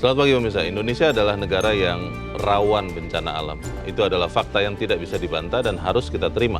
Selamat pagi pemirsa, Indonesia adalah negara yang rawan bencana alam. Itu adalah fakta yang tidak bisa dibantah dan harus kita terima.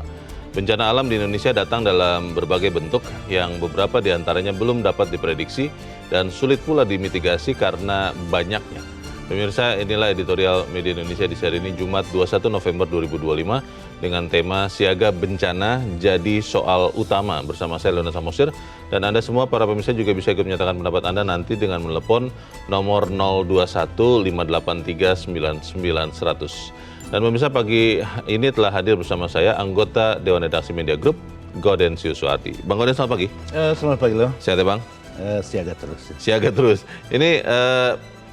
Bencana alam di Indonesia datang dalam berbagai bentuk yang beberapa diantaranya belum dapat diprediksi dan sulit pula dimitigasi karena banyaknya. Pemirsa, inilah editorial Media Indonesia di seri ini Jumat 21 November 2025 dengan tema Siaga Bencana Jadi Soal Utama bersama saya Leonard Samosir. Dan Anda semua para pemirsa juga bisa ikut menyatakan pendapat Anda nanti dengan menelepon nomor 021-583-99-100. Dan pemirsa, pagi ini telah hadir bersama saya anggota Dewan Redaksi Media Group, Gaudenzio Suarti. Bang Gauden, selamat pagi. Selamat pagi, Leo. Sehat ya, Bang? Siaga terus. Siaga terus. Ini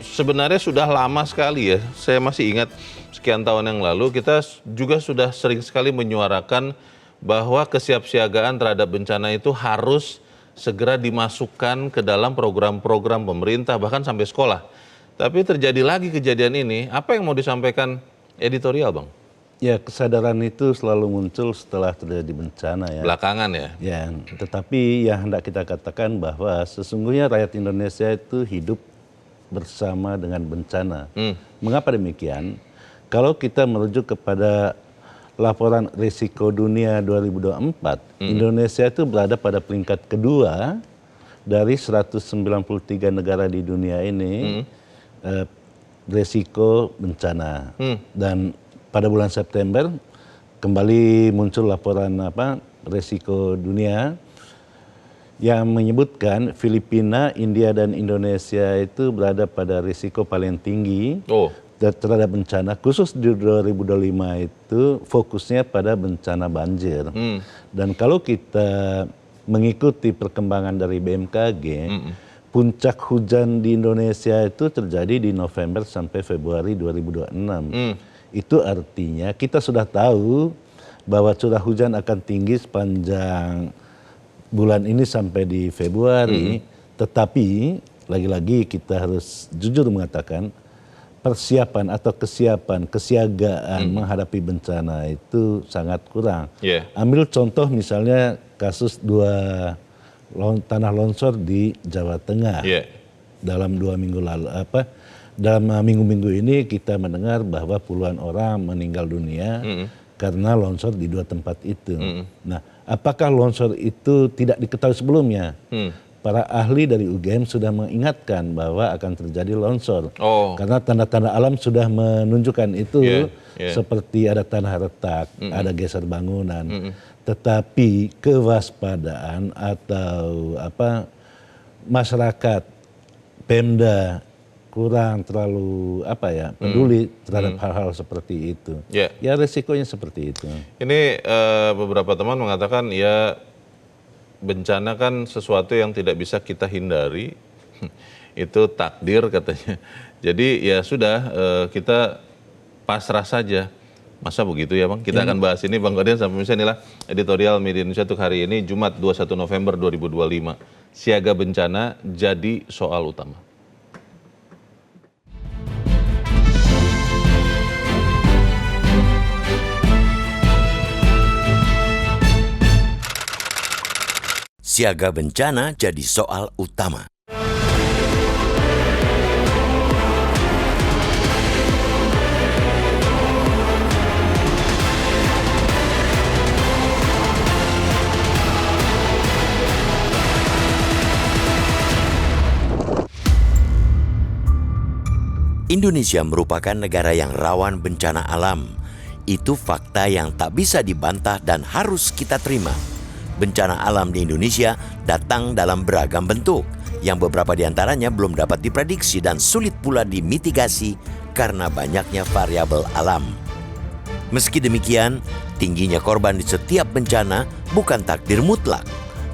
sebenarnya sudah lama sekali ya. Saya masih ingat sekian tahun yang lalu kita juga sudah sering sekali menyuarakan bahwa kesiapsiagaan terhadap bencana itu harus segera dimasukkan ke dalam program-program pemerintah, bahkan sampai sekolah. Tapi terjadi lagi kejadian ini, apa yang mau disampaikan editorial, Bang? Ya, kesadaran itu selalu muncul setelah terjadi bencana ya. Belakangan ya? Ya, tetapi yang hendak kita katakan bahwa sesungguhnya rakyat Indonesia itu hidup bersama dengan bencana. Mengapa demikian? Kalau kita merujuk kepada laporan risiko dunia 2024, Indonesia itu berada pada peringkat kedua dari 193 negara di dunia ini risiko bencana. Dan pada bulan September kembali muncul laporan risiko dunia yang menyebutkan Filipina, India, dan Indonesia itu berada pada risiko paling tinggi terhadap bencana, khusus di 2025 itu fokusnya pada bencana banjir. Dan kalau kita mengikuti perkembangan dari BMKG, puncak hujan di Indonesia itu terjadi di November sampai Februari 2026. Itu artinya kita sudah tahu bahwa curah hujan akan tinggi sepanjang bulan ini sampai di Februari, tetapi lagi-lagi kita harus jujur mengatakan persiapan atau kesiagaan menghadapi bencana itu sangat kurang. Ambil contoh misalnya kasus tanah longsor di Jawa Tengah. Dalam 2 minggu lalu, dalam minggu-minggu ini kita mendengar bahwa puluhan orang meninggal dunia karena longsor di 2 tempat itu. Nah, apakah longsor itu tidak diketahui sebelumnya? Para ahli dari UGM sudah mengingatkan bahwa akan terjadi longsor. Karena tanda-tanda alam sudah menunjukkan itu, seperti ada tanah retak, ada geser bangunan. Tetapi kewaspadaan atau masyarakat, Pemda kurang terlalu peduli terhadap hal-hal seperti itu. Ya resikonya seperti itu. Ini beberapa teman mengatakan ya bencana kan sesuatu yang tidak bisa kita hindari, itu takdir katanya. Jadi ya sudah, kita pasrah saja. Masa begitu ya, Bang? Kita akan bahas ini, Bang Gauden, sampai misalnya inilah editorial Media Indonesia untuk hari ini, Jumat 21 November 2025. Siaga bencana jadi soal utama. Siaga bencana jadi soal utama. Indonesia merupakan negara yang rawan bencana alam. Itu fakta yang tak bisa dibantah dan harus kita terima. Bencana alam di Indonesia datang dalam beragam bentuk, yang beberapa diantaranya belum dapat diprediksi dan sulit pula dimitigasi karena banyaknya variabel alam. Meski demikian, tingginya korban di setiap bencana bukan takdir mutlak.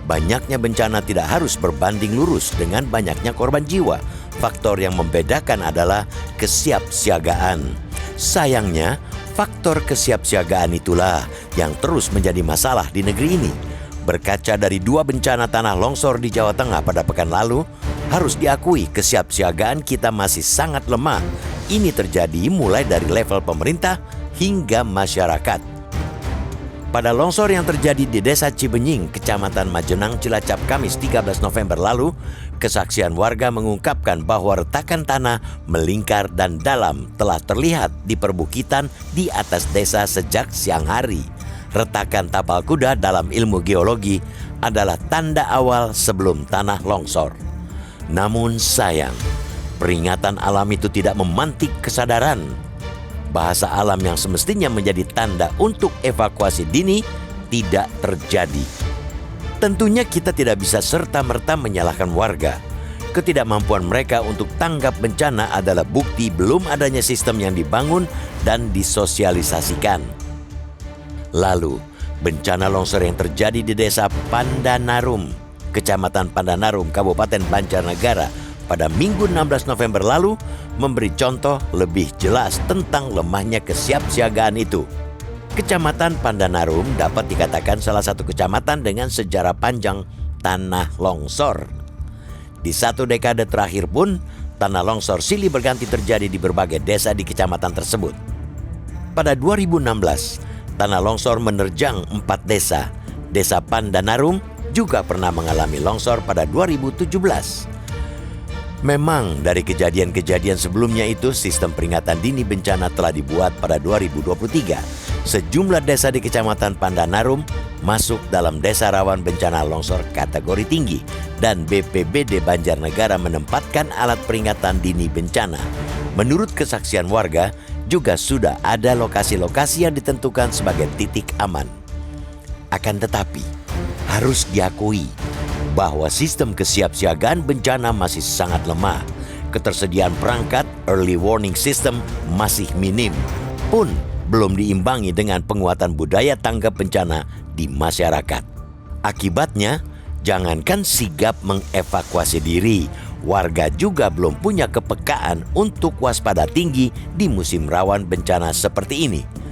Banyaknya bencana tidak harus berbanding lurus dengan banyaknya korban jiwa. Faktor yang membedakan adalah kesiapsiagaan. Sayangnya, faktor kesiapsiagaan itulah yang terus menjadi masalah di negeri ini. Berkaca dari 2 bencana tanah longsor di Jawa Tengah pada pekan lalu, harus diakui kesiapsiagaan kita masih sangat lemah. Ini terjadi mulai dari level pemerintah hingga masyarakat. Pada longsor yang terjadi di Desa Cibenying, Kecamatan Majenang, Cilacap, Kamis 13 November lalu, kesaksian warga mengungkapkan bahwa retakan tanah melingkar dan dalam telah terlihat di perbukitan di atas desa sejak siang hari. Retakan tapal kuda dalam ilmu geologi adalah tanda awal sebelum tanah longsor. Namun sayang, peringatan alam itu tidak memantik kesadaran. Bahasa alam yang semestinya menjadi tanda untuk evakuasi dini tidak terjadi. Tentunya kita tidak bisa serta-merta menyalahkan warga. Ketidakmampuan mereka untuk tanggap bencana adalah bukti belum adanya sistem yang dibangun dan disosialisasikan. Lalu, bencana longsor yang terjadi di Desa Pandanarum, Kecamatan Pandanarum, Kabupaten Banjarnegara pada Minggu 16 November lalu memberi contoh lebih jelas tentang lemahnya kesiapsiagaan itu. Kecamatan Pandanarum dapat dikatakan salah satu kecamatan dengan sejarah panjang tanah longsor. Di satu dekade terakhir pun, tanah longsor silih berganti terjadi di berbagai desa di kecamatan tersebut. Pada 2016, tanah longsor menerjang 4 desa. Desa Pandanarum juga pernah mengalami longsor pada 2017. Memang dari kejadian-kejadian sebelumnya itu, sistem peringatan dini bencana telah dibuat pada 2023. Sejumlah desa di Kecamatan Pandanarum masuk dalam desa rawan bencana longsor kategori tinggi dan BPBD Banjarnegara menempatkan alat peringatan dini bencana. Menurut kesaksian warga, juga sudah ada lokasi-lokasi yang ditentukan sebagai titik aman. Akan tetapi, harus diakui bahwa sistem kesiapsiagaan bencana masih sangat lemah. Ketersediaan perangkat early warning system masih minim, pun belum diimbangi dengan penguatan budaya tanggap bencana di masyarakat. Akibatnya, jangankan sigap mengevakuasi diri, warga juga belum punya kepekaan untuk waspada tinggi di musim rawan bencana seperti ini.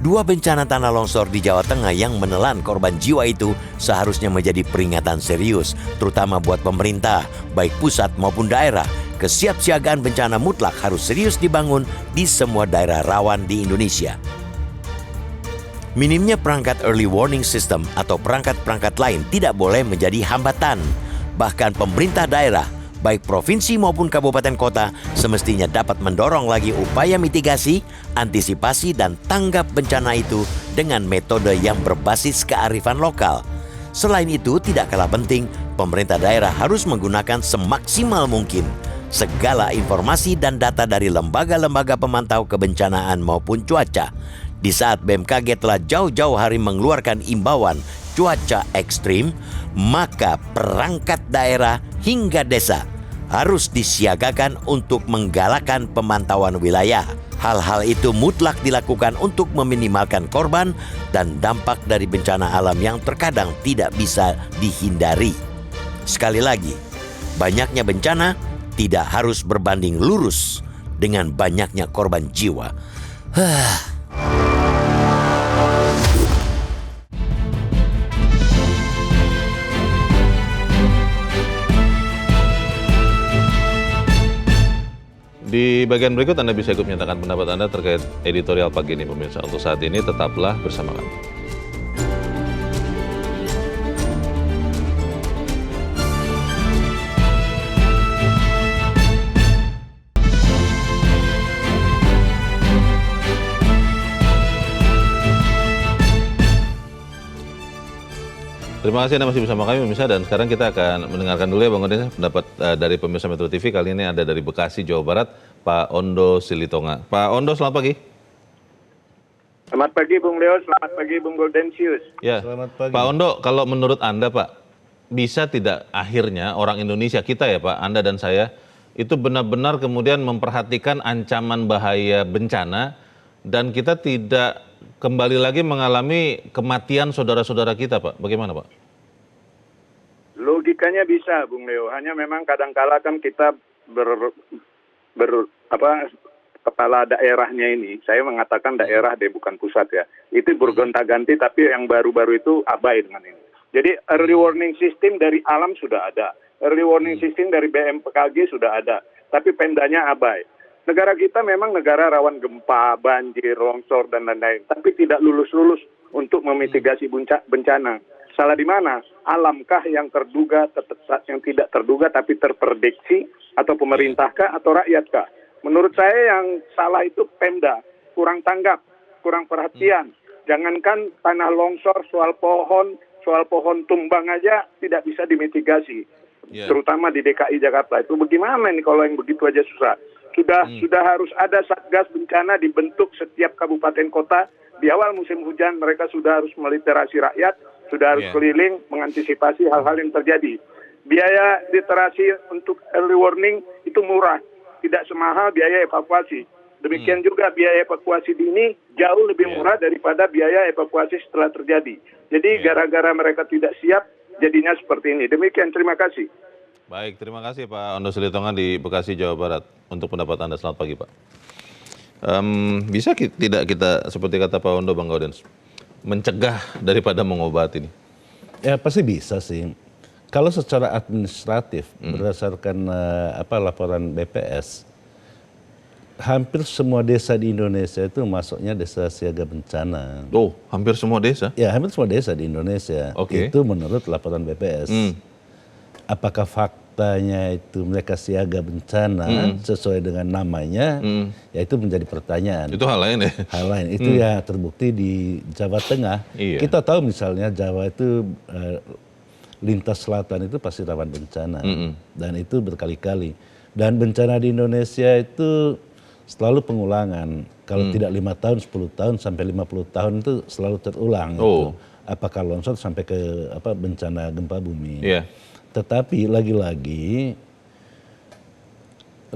2 bencana tanah longsor di Jawa Tengah yang menelan korban jiwa itu seharusnya menjadi peringatan serius, terutama buat pemerintah, baik pusat maupun daerah. Kesiapsiagaan bencana mutlak harus serius dibangun di semua daerah rawan di Indonesia. Minimnya perangkat early warning system atau perangkat-perangkat lain tidak boleh menjadi hambatan. Bahkan pemerintah daerah, baik provinsi maupun kabupaten kota, semestinya dapat mendorong lagi upaya mitigasi, antisipasi, dan tanggap bencana itu dengan metode yang berbasis kearifan lokal. Selain itu, tidak kalah penting, pemerintah daerah harus menggunakan semaksimal mungkin segala informasi dan data dari lembaga-lembaga pemantau kebencanaan maupun cuaca. Di saat BMKG telah jauh-jauh hari mengeluarkan imbauan cuaca ekstrim, maka perangkat daerah hingga desa harus disiagakan untuk menggalakkan pemantauan wilayah. Hal-hal itu mutlak dilakukan untuk meminimalkan korban dan dampak dari bencana alam yang terkadang tidak bisa dihindari. Sekali lagi, banyaknya bencana tidak harus berbanding lurus dengan banyaknya korban jiwa. Di bagian berikut Anda bisa ikut menyatakan pendapat Anda terkait editorial pagi ini, pemirsa. Untuk saat ini tetaplah bersama kami. Terima kasih Anda masih bersama kami pemirsa, dan sekarang kita akan mendengarkan dulu ya Bang Odin pendapat dari pemirsa Metro TV. Kali ini ada dari Bekasi, Jawa Barat, Pak Ondo Silitonga. Pak Ondo, selamat pagi. Selamat pagi Bung Leo, selamat pagi Bung Goldensius. Ya, Selamat pagi. Pak Ondo, kalau menurut Anda Pak, bisa tidak akhirnya orang Indonesia, kita ya Pak, Anda dan saya, itu benar-benar kemudian memperhatikan ancaman bahaya bencana dan kita tidak kembali lagi mengalami kematian saudara-saudara kita, Pak. Bagaimana, Pak? Logikanya bisa, Bung Leo. Hanya memang kadang-kala kan kita kepala daerahnya ini, saya mengatakan daerah deh, bukan pusat ya. Itu bergonta-ganti, tapi yang baru-baru itu abai dengan ini. Jadi early warning system dari alam sudah ada. Early warning system dari BMKG sudah ada. Tapi Pemdanya abai. Negara kita memang negara rawan gempa, banjir, longsor, dan lain-lain. Tapi tidak lulus-lulus untuk memitigasi bencana. Salah di mana? Alamkah yang terduga, yang tidak terduga tapi terprediksi, atau pemerintahkah atau rakyatkah? Menurut saya yang salah itu Pemda, kurang tanggap, kurang perhatian. Jangankan tanah longsor, soal pohon tumbang aja tidak bisa dimitigasi. Terutama di DKI Jakarta. Itu bagaimana ini kalau yang begitu aja susah? Sudah harus ada satgas bencana dibentuk setiap kabupaten kota. Di awal musim hujan mereka sudah harus meliterasi rakyat, sudah harus keliling mengantisipasi hal-hal yang terjadi. Biaya literasi untuk early warning itu murah, tidak semahal biaya evakuasi. Demikian juga biaya evakuasi dini jauh lebih murah daripada biaya evakuasi setelah terjadi. Jadi gara-gara mereka tidak siap, jadinya seperti ini. Demikian, terima kasih. Baik, terima kasih Pak Ondo Silitonga di Bekasi, Jawa Barat untuk pendapat Anda. Selamat pagi Pak. Bisa tidak kita seperti kata Pak Ondo, Bang Gaudens, mencegah daripada mengobati ini? Ya pasti bisa sih. Kalau secara administratif berdasarkan laporan BPS, hampir semua desa di Indonesia itu masuknya desa siaga bencana. Oh, hampir semua desa? Ya, hampir semua desa di Indonesia. Itu menurut laporan BPS. Apakah faktanya itu mereka siaga bencana sesuai dengan namanya, ya itu menjadi pertanyaan. Itu hal lain ya? Hal lain, itu ya terbukti di Jawa Tengah. Kita tahu misalnya Jawa itu lintas selatan itu pasti rawan bencana. Dan itu berkali-kali. Dan bencana di Indonesia itu selalu pengulangan. Kalau tidak 5 tahun, 10 tahun, sampai 50 tahun itu selalu terulang. Gitu. Apakah longsor sampai ke bencana gempa bumi. Tetapi lagi-lagi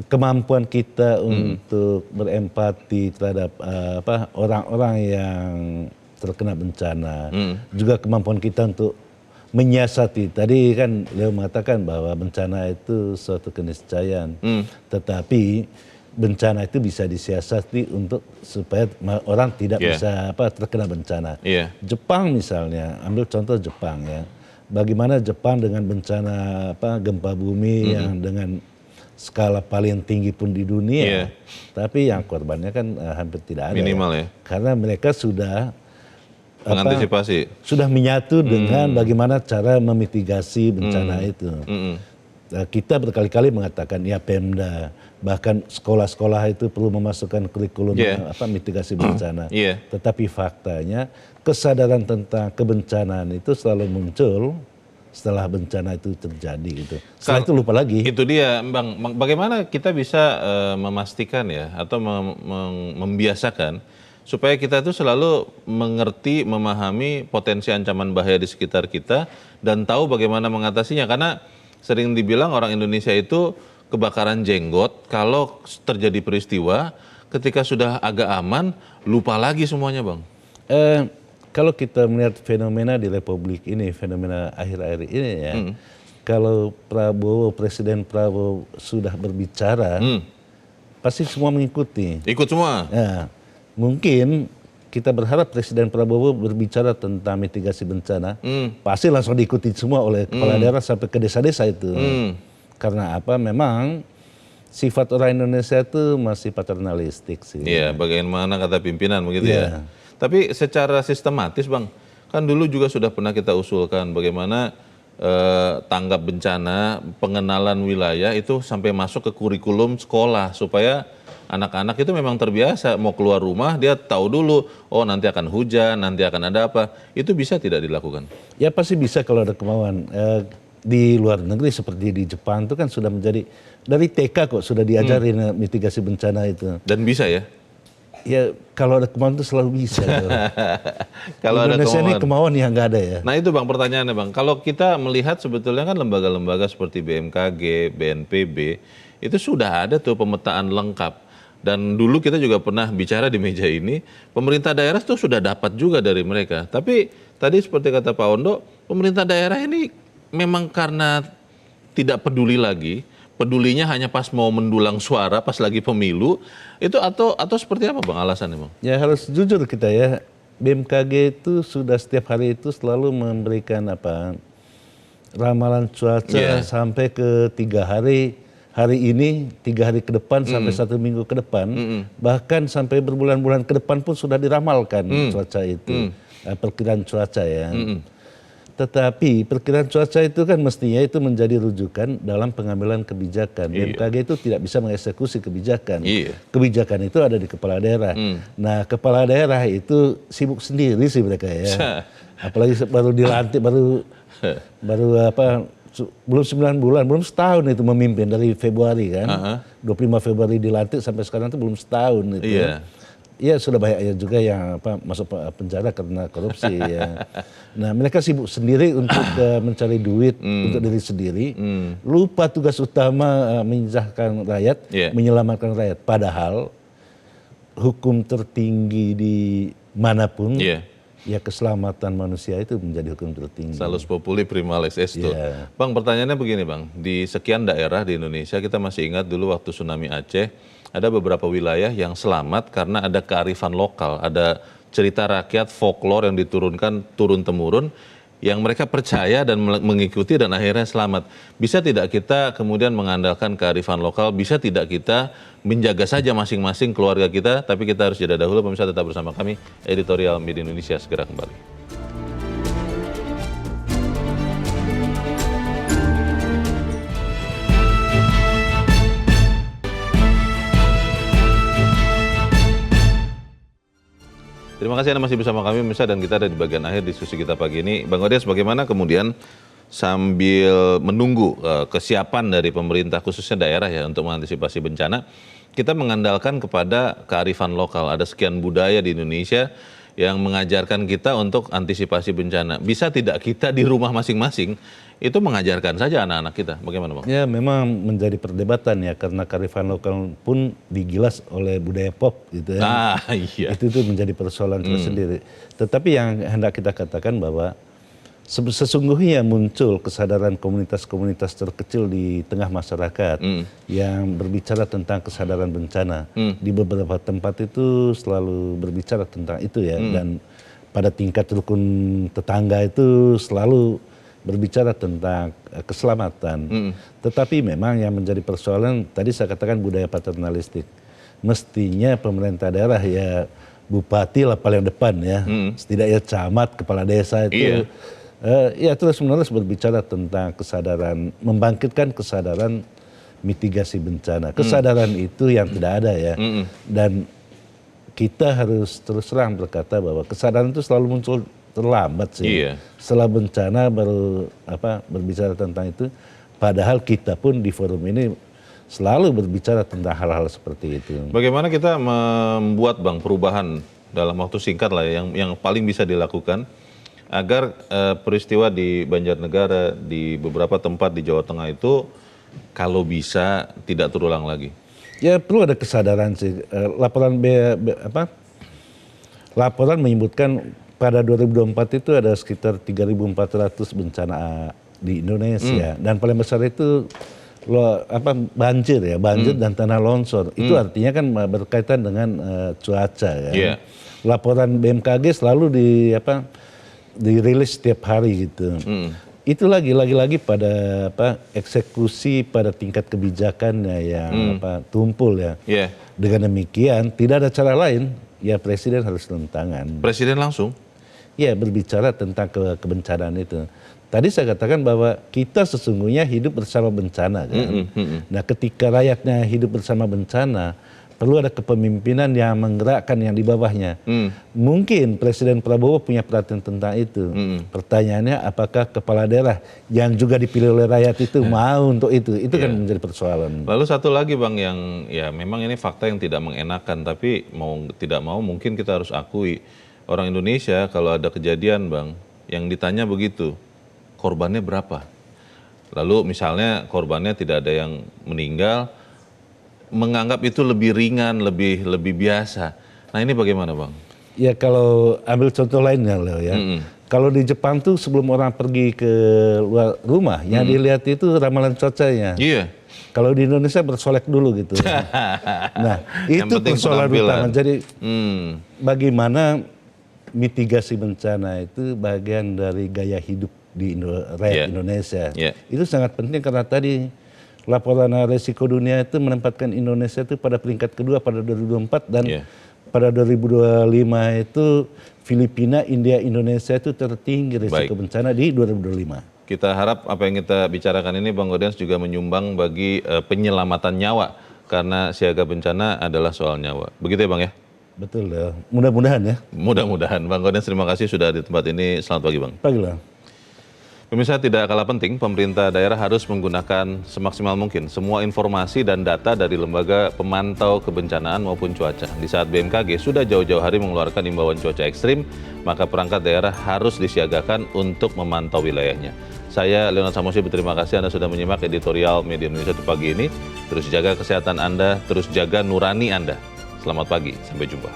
kemampuan kita untuk berempati terhadap orang-orang yang terkena bencana, juga kemampuan kita untuk menyiasati. Tadi kan Leo mengatakan bahwa bencana itu suatu keniscayaan, tetapi bencana itu bisa disiasati untuk supaya orang tidak bisa terkena bencana. Jepang misalnya, ambil contoh Jepang ya. Bagaimana Jepang dengan bencana gempa bumi yang dengan skala paling tinggi pun di dunia, tapi yang korbannya kan hampir tidak ada. Minimal ya. Karena mereka sudah mengantisipasi, sudah menyatu dengan bagaimana cara memitigasi bencana itu. Kita berkali-kali mengatakan ya Pemda, bahkan sekolah-sekolah itu perlu memasukkan kurikulum mitigasi bencana. Tetapi faktanya kesadaran tentang kebencanaan itu selalu muncul setelah bencana itu terjadi gitu. Setelah itu lupa lagi. Itu dia, Bang. Bagaimana kita bisa memastikan ya atau membiasakan supaya kita itu selalu mengerti, memahami potensi ancaman bahaya di sekitar kita dan tahu bagaimana mengatasinya. Karena sering dibilang orang Indonesia itu kebakaran jenggot, kalau terjadi peristiwa, ketika sudah agak aman, lupa lagi semuanya, Bang. Kalau kita melihat fenomena di Republik ini, fenomena akhir-akhir ini ya, kalau Presiden Prabowo sudah berbicara, pasti semua mengikuti. Ikut semua? Ya, mungkin kita berharap Presiden Prabowo berbicara tentang mitigasi bencana, pasti langsung diikuti semua oleh kepala daerah sampai ke desa-desa itu. Karena apa? Memang sifat orang Indonesia itu masih paternalistik sih. Iya, bagaimana kata pimpinan begitu ya. Tapi secara sistematis, Bang, kan dulu juga sudah pernah kita usulkan bagaimana tanggap bencana, pengenalan wilayah itu sampai masuk ke kurikulum sekolah supaya anak-anak itu memang terbiasa mau keluar rumah dia tahu dulu, oh nanti akan hujan, nanti akan ada apa. Itu bisa tidak dilakukan? Ya pasti bisa kalau ada kemauan. Di luar negeri seperti di Jepang itu kan sudah menjadi dari TK kok sudah diajarin mitigasi bencana itu. Dan bisa ya? Ya kalau ada kemauan itu selalu bisa. Kalau ada Indonesia ini kemauan yang nggak ada ya. Nah itu Bang pertanyaannya Bang, kalau kita melihat sebetulnya kan lembaga-lembaga seperti BMKG, BNPB itu sudah ada tuh pemetaan lengkap. Dan dulu kita juga pernah bicara di meja ini, pemerintah daerah tuh sudah dapat juga dari mereka. Tapi tadi seperti kata Pak Ondo, pemerintah daerah ini memang karena tidak peduli lagi, pedulinya hanya pas mau mendulang suara, pas lagi pemilu, itu atau seperti apa Bang alasannya Bang? Ya harus jujur kita ya, BMKG itu sudah setiap hari itu selalu memberikan ramalan cuaca sampai ke 3 hari. Hari ini, 3 hari ke depan, sampai 1 minggu ke depan, bahkan sampai berbulan-bulan ke depan pun sudah diramalkan cuaca itu. perkiraan cuaca ya. Tetapi perkiraan cuaca itu kan mestinya itu menjadi rujukan dalam pengambilan kebijakan. BMKG itu tidak bisa mengeksekusi kebijakan. Kebijakan itu ada di kepala daerah. Nah, kepala daerah itu sibuk sendiri sih mereka ya. Apalagi baru dilantik, baru belum 9 bulan, belum setahun itu memimpin dari Februari kan. 25 Februari dilantik sampai sekarang itu belum setahun itu. Iya, sudah banyak juga yang masuk penjara karena korupsi ya. Nah, mereka sibuk sendiri untuk mencari duit untuk diri sendiri. Lupa tugas utama menyejahterakan rakyat, menyelamatkan rakyat. Padahal hukum tertinggi di manapun ya keselamatan manusia itu menjadi hukum tertinggi. Salus populi prima lex esto. Bang, pertanyaannya begini Bang, di sekian daerah di Indonesia kita masih ingat dulu waktu tsunami Aceh, ada beberapa wilayah yang selamat karena ada kearifan lokal, ada cerita rakyat folklore yang diturunkan turun-temurun yang mereka percaya dan mengikuti dan akhirnya selamat. Bisa tidak kita kemudian mengandalkan kearifan lokal, bisa tidak kita menjaga saja masing-masing keluarga kita, tapi kita harus jeda dahulu. Pemirsa tetap bersama kami, Editorial Media Indonesia segera kembali. Terima kasih Anda masih bersama kami pemirsa, dan kita ada di bagian akhir diskusi kita pagi ini. Bang Odias, bagaimana kemudian sambil menunggu kesiapan dari pemerintah khususnya daerah ya untuk mengantisipasi bencana, kita mengandalkan kepada kearifan lokal. Ada sekian budaya di Indonesia yang mengajarkan kita untuk antisipasi bencana. Bisa tidak kita di rumah masing-masing itu mengajarkan saja anak-anak kita? Bagaimana Bang? Ya, memang menjadi perdebatan ya, karena kearifan lokal pun digilas oleh budaya pop gitu ya. Itu tuh menjadi persoalan tersendiri. Tetapi yang hendak kita katakan bahwa sesungguhnya muncul kesadaran komunitas-komunitas terkecil di tengah masyarakat yang berbicara tentang kesadaran bencana. Di beberapa tempat itu selalu berbicara tentang itu ya, dan pada tingkat rukun tetangga itu selalu berbicara tentang keselamatan. Tetapi memang yang menjadi persoalan tadi saya katakan budaya paternalistik. Mestinya pemerintah daerah ya, bupati lah paling depan ya, setidaknya camat, kepala desa itu ya terus-menerus berbicara tentang kesadaran, membangkitkan kesadaran mitigasi bencana. Kesadaran itu yang tidak ada ya. Dan kita harus terus terang berkata bahwa kesadaran itu selalu muncul terlambat sih. Setelah bencana baru berbicara tentang itu. Padahal kita pun di forum ini selalu berbicara tentang hal-hal seperti itu. Bagaimana kita membuat Bang perubahan dalam waktu singkat lah yang paling bisa dilakukan agar peristiwa di Banjarnegara, di beberapa tempat di Jawa Tengah itu kalau bisa tidak terulang lagi? Ya perlu ada kesadaran sih. Laporan menyebutkan pada 2024 itu ada sekitar 3.400 bencana di Indonesia, dan paling besar itu banjir ya, dan tanah longsor. Itu artinya kan berkaitan dengan cuaca ya. Laporan BMKG selalu dirilis setiap hari gitu. Itu lagi-lagi pada eksekusi pada tingkat kebijakannya yang tumpul ya. Dengan demikian tidak ada cara lain ya, presiden harus turun tangan. Presiden langsung? Ya, berbicara tentang kebencanaan itu. Tadi saya katakan bahwa kita sesungguhnya hidup bersama bencana kan. Nah, ketika rakyatnya hidup bersama bencana, perlu ada kepemimpinan yang menggerakkan yang di bawahnya. Mungkin Presiden Prabowo punya perhatian tentang itu. Pertanyaannya, apakah kepala daerah yang juga dipilih oleh rakyat itu mau untuk itu? Itu kan menjadi persoalan. Lalu satu lagi Bang yang ya memang ini fakta yang tidak mengenakan, tapi mau tidak mau mungkin kita harus akui. Orang Indonesia kalau ada kejadian Bang, yang ditanya begitu, korbannya berapa? Lalu misalnya korbannya tidak ada yang meninggal, menganggap itu lebih ringan, lebih biasa. Nah ini bagaimana Bang? Ya kalau ambil contoh lainnya Leo ya. Kalau di Jepang tuh sebelum orang pergi ke luar rumah, yang dilihat itu ramalan cuacanya. Kalau di Indonesia bersolek dulu gitu. Nah itu persoalan utama. Jadi bagaimana mitigasi bencana itu bagian dari gaya hidup di rakyat Indonesia. Itu sangat penting karena tadi laporan resiko dunia itu menempatkan Indonesia itu pada peringkat kedua pada 2024 dan pada 2025 itu Filipina, India, Indonesia itu tertinggi risiko bencana di 2025. Kita harap apa yang kita bicarakan ini Bang Gaudens juga menyumbang bagi penyelamatan nyawa, karena siaga bencana adalah soal nyawa. Begitu ya Bang ya? Betul ya, mudah-mudahan ya. Mudah-mudahan. Bang Gaudens terima kasih sudah di tempat ini. Selamat pagi Bang. Pagi lah. Pemirsa, tidak kalah penting, pemerintah daerah harus menggunakan semaksimal mungkin semua informasi dan data dari lembaga pemantau kebencanaan maupun cuaca. Di saat BMKG sudah jauh-jauh hari mengeluarkan imbauan cuaca ekstrim, maka perangkat daerah harus disiagakan untuk memantau wilayahnya. Saya, Leonard Samosi, berterima kasih Anda sudah menyimak editorial Media Indonesia di pagi ini. Terus jaga kesehatan Anda, terus jaga nurani Anda. Selamat pagi, sampai jumpa.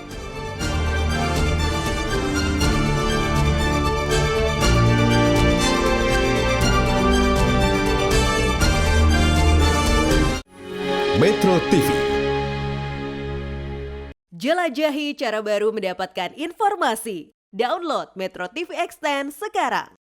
Metro TV. Jelajahi cara baru mendapatkan informasi. Download Metro TV Extend sekarang.